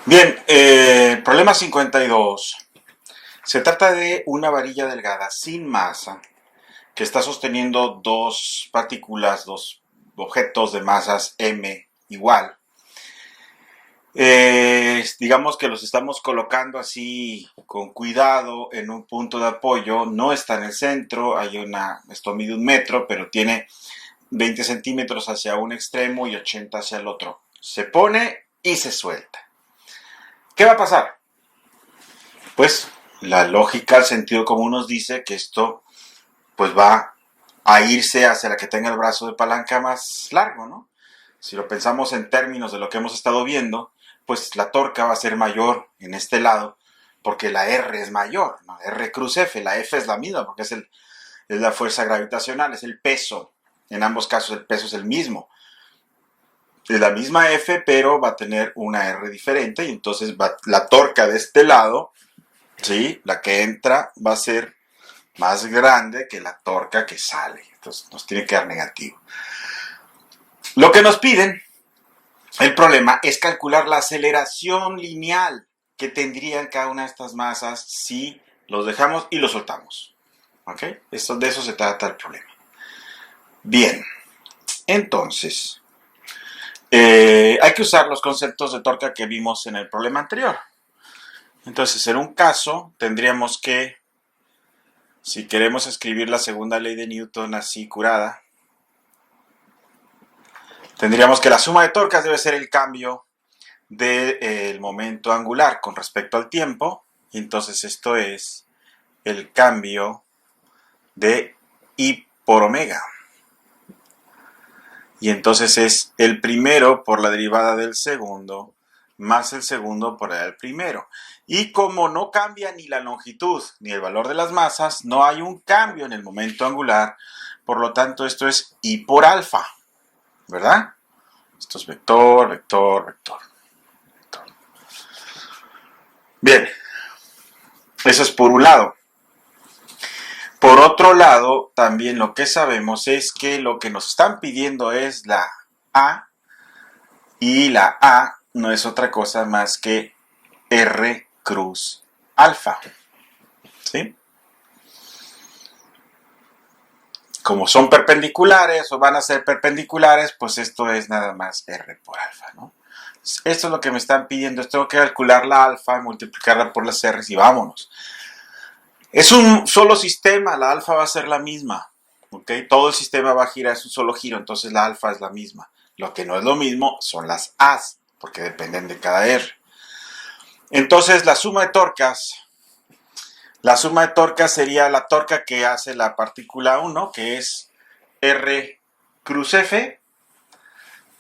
Bien, problema 52. Se trata de una varilla delgada sin masa que está sosteniendo dos partículas, dos objetos de masas m igual. Digamos que los estamos colocando así con cuidado en un punto de apoyo. No está en el centro, esto mide 1 metro, pero tiene 20 centímetros hacia un extremo y 80 hacia el otro. Se pone y se suelta. ¿Qué va a pasar? Pues la lógica, el sentido común nos dice que esto pues va a irse hacia la que tenga el brazo de palanca más largo, ¿no? Si lo pensamos en términos de lo que hemos estado viendo, pues la torca va a ser mayor en este lado porque la R es mayor, ¿no? R cruz F, la F es la misma porque es la fuerza gravitacional, es el peso. En ambos casos el peso es el mismo. Es la misma F, pero va a tener una R diferente y entonces la torca de este lado, ¿sí? La que entra va a ser más grande que la torca que sale. Entonces nos tiene que dar negativo. Lo que nos piden, el problema, es calcular la aceleración lineal que tendrían cada una de estas masas si los dejamos y los soltamos. ¿Ok? De eso se trata el problema. Bien, entonces, hay que usar los conceptos de torca que vimos en el problema anterior. Entonces, en un caso, tendríamos que, si queremos escribir la segunda ley de Newton así curada, tendríamos que la suma de torcas debe ser el cambio del momento angular con respecto al tiempo. Y entonces esto es el cambio de I por omega. Y entonces es el primero por la derivada del segundo más el segundo por el primero. Y como no cambia ni la longitud ni el valor de las masas, no hay un cambio en el momento angular. Por lo tanto, esto es I por alfa, ¿verdad? Esto es vector, vector, vector. Bien, eso es por un lado. Por otro lado, también lo que sabemos es que lo que nos están pidiendo es la A, y la A no es otra cosa más que R cruz alfa. ¿Sí? Como son perpendiculares o van a ser perpendiculares, pues esto es nada más R por alfa, ¿no? Esto es lo que me están pidiendo. Tengo que calcular la alfa, multiplicarla por las R's y vámonos. Es un solo sistema, la alfa va a ser la misma. ¿Okay? Todo el sistema va a girar, es un solo giro, entonces la alfa es la misma. Lo que no es lo mismo son las A's, porque dependen de cada R. Entonces la suma de torcas sería la torca que hace la partícula 1, que es R cruz F.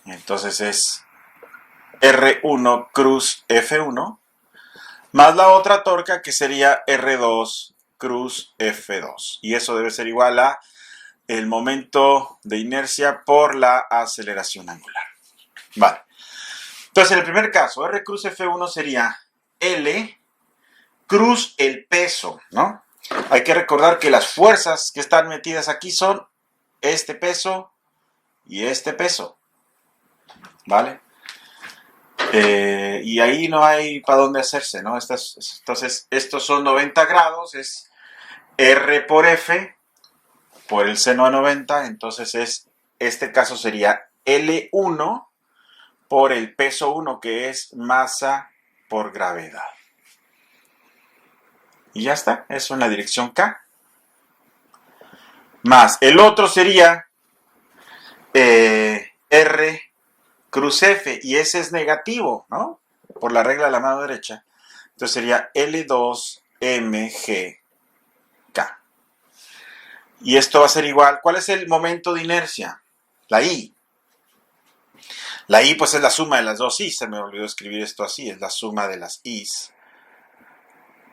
Entonces es R1 cruz F1, más la otra torca que sería R2 cruz F2. Y eso debe ser igual a el momento de inercia por la aceleración angular. Vale. Entonces, en el primer caso, R cruz F1 sería L cruz el peso, ¿no? Hay que recordar que las fuerzas que están metidas aquí son este peso y este peso, ¿vale? Y ahí no hay para dónde hacerse, ¿no? Entonces, estos son 90 grados, es R por F, por el seno de 90, entonces este caso sería L1 por el peso 1, que es masa por gravedad. Y ya está, eso en la dirección K. Más el otro sería R cruz F, y ese es negativo, ¿no? Por la regla de la mano derecha. Entonces sería L2mg K. Y esto va a ser igual. ¿Cuál es el momento de inercia? La I. La I pues es la suma de las dos I. Se me olvidó escribir esto así. Es la suma de las I's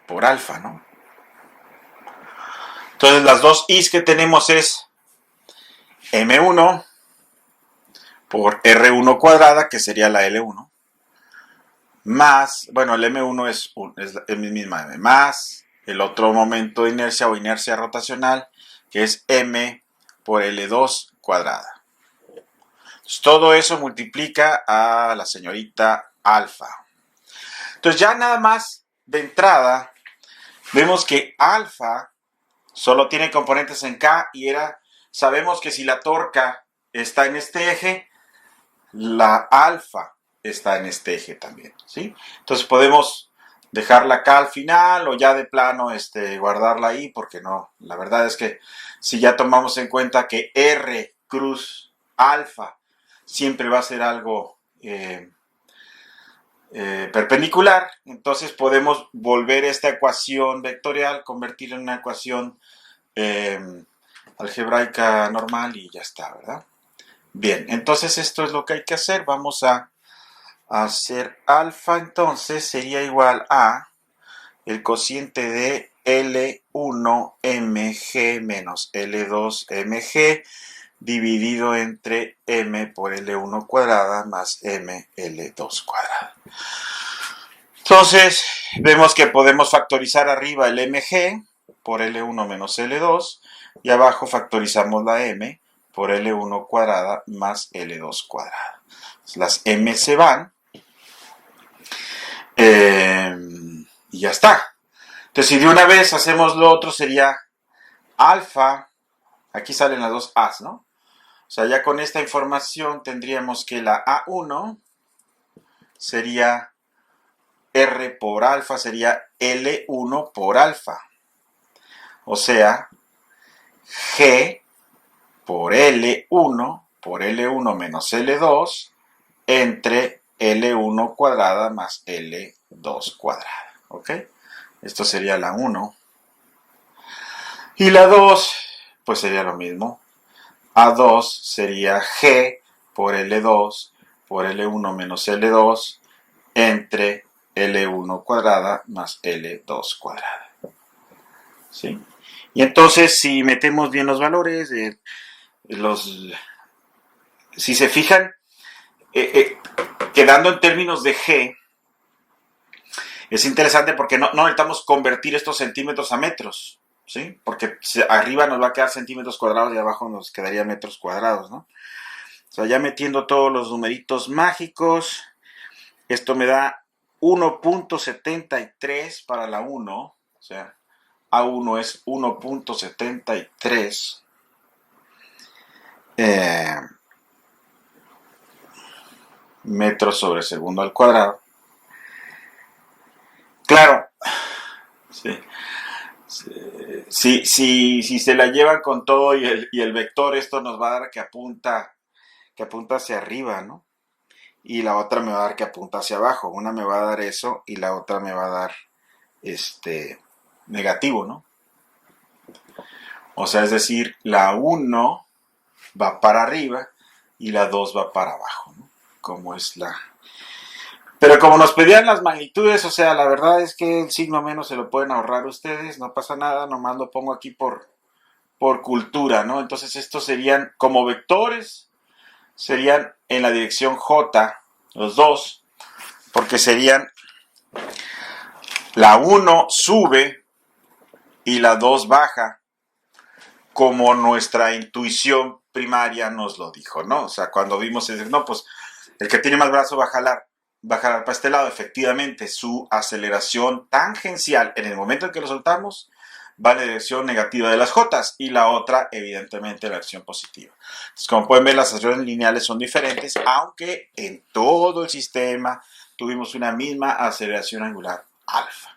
por alfa, ¿no? Entonces las dos I's que tenemos es M1 por R1 cuadrada, que sería la L1. Más, bueno, el M1 es el misma M, más el otro momento de inercia o inercia rotacional, que es M por L2 cuadrada. Entonces, todo eso multiplica a la señorita alfa. Entonces ya nada más de entrada vemos que alfa solo tiene componentes en K y sabemos que si la torca está en este eje, la alfa está en este eje también, ¿sí? Entonces podemos dejarla acá al final o ya de plano guardarla ahí, porque no, la verdad es que si ya tomamos en cuenta que R cruz alfa siempre va a ser algo perpendicular, entonces podemos volver esta ecuación vectorial, convertirla en una ecuación algebraica normal y ya está, ¿verdad? Bien, entonces esto es lo que hay que hacer. Vamos a hacer alfa, entonces sería igual a el cociente de L1mg menos L2mg dividido entre m por L1 cuadrada más m L2 cuadrada. Entonces, vemos que podemos factorizar arriba el mg por L1 menos L2 y abajo factorizamos la m por L1 cuadrada más L2 cuadrada. Las m se van y ya está. Entonces, si de una vez hacemos lo otro, sería alfa, aquí salen las dos a's, ¿no? O sea, ya con esta información tendríamos que la A1 sería R por alfa, sería L1 por alfa. O sea, G por L1 menos L2 entre L1 cuadrada más L2 cuadrada. ¿Ok? Esto sería la 1. Y la 2, pues sería lo mismo. A2 sería G por L2 por L1 menos L2 entre L1 cuadrada más L2 cuadrada. ¿Sí? Y entonces, si metemos bien los valores, si se fijan, quedando en términos de G, es interesante porque no necesitamos convertir estos centímetros a metros, ¿sí? Porque arriba nos va a quedar centímetros cuadrados y abajo nos quedaría metros cuadrados, ¿no? O sea, ya metiendo todos los numeritos mágicos, esto me da 1.73 para la 1, o sea, A1 es 1.73 metros sobre segundo al cuadrado. Claro, si se la llevan con todo y el vector, esto nos va a dar que apunta hacia arriba, ¿no? Y la otra me va a dar que apunta hacia abajo. Una me va a dar eso y la otra me va a dar negativo, ¿no? O sea, es decir, la 1 va para arriba y la 2 va para abajo, ¿no? Como es la... Pero como nos pedían las magnitudes, o sea, la verdad es que el signo menos se lo pueden ahorrar ustedes, no pasa nada, nomás lo pongo aquí por cultura, ¿no? Entonces estos serían, como vectores, serían en la dirección J, los dos, porque serían la 1 sube y la 2 baja, como nuestra intuición primaria nos lo dijo, ¿no? O sea, cuando vimos, no, pues el que tiene más brazo va a jalar para este lado. Efectivamente, su aceleración tangencial en el momento en que lo soltamos va en la dirección negativa de las Jotas y la otra, evidentemente, la dirección positiva. Entonces, como pueden ver, las aceleraciones lineales son diferentes, aunque en todo el sistema tuvimos una misma aceleración angular alfa.